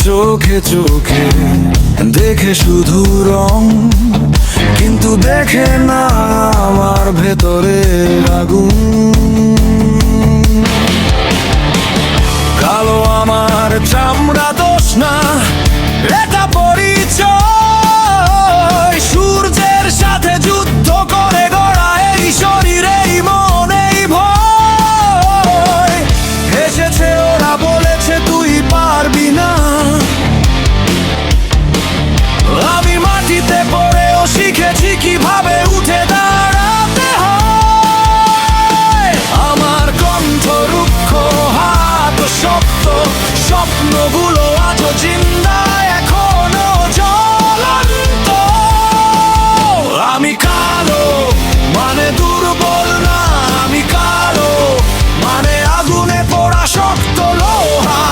চোখে চোখে দেখে শুধু রং, কিন্তু দেখে না আমার ভেতরে আগুন। কালো আমার চামড়া দোষ না, এটা পরিচয়। সূর্যের সাথে যুদ্ধ করে গড়া এই শরীরে এই মনে এই ভয়। এসেছে ওরা বলেছে তুই পারবি না, আমি মাটিতে পড়েও শিখেছি কিভাবে উঠে দাঁড়াতে হয়। আমার কণ্ঠ রুক্ষ, হাত শক্ত, স্বপ্নগুলো আজও জিন্দা, এখনো জ্বলন্ত। আমি কালো মানে দুর্বল না, আমি কালো মানে আগুনে পোড়া শক্ত লোহা।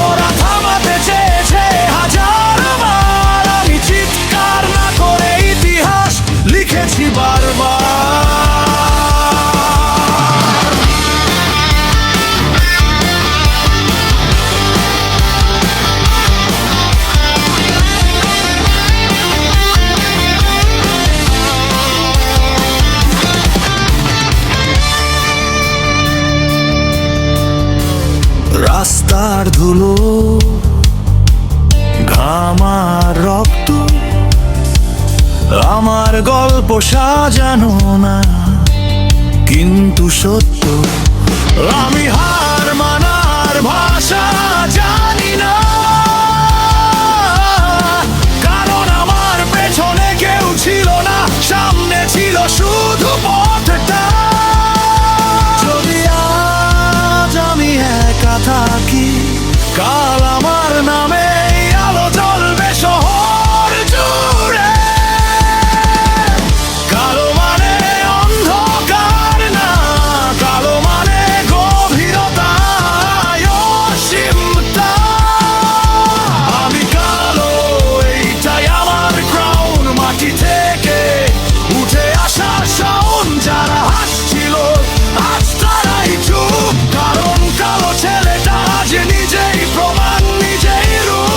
ওরা থামাতে চেয়েছে হাজারবার, আমি চিৎকার না করে ইতিহাস লিখেছি বারবার। রাস্তার ধুলো, ঘাম আর রক্ত, আমার গল্প সাজানো না কিন্তু সত্য। আমি হার মানার ভাষা জানি না, কারণ আমার পেছনে কেউ ছিল না, সামনে ছিল শুধু পথটা। যদি আজ আমি একা থাকি, কাল আমার নামে আলো জ্বলবে শহর জুড়ে। কালো মানে অন্ধকার না, কালো মানে গভীরতায় অসীমতা। আমি কালো, এইটাই আমার ক্রাউন। মাটি থেকে উঠে আসা শাওন, যারা হাসছিল আজ তারাই চুপ, কারণ কালো ছেলেটা আজ নিজেই প্রমাণ, নিজেই রূপ।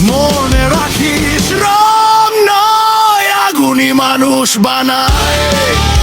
মনে রাখিস রং নয় আগুনই মানুষ বানায়।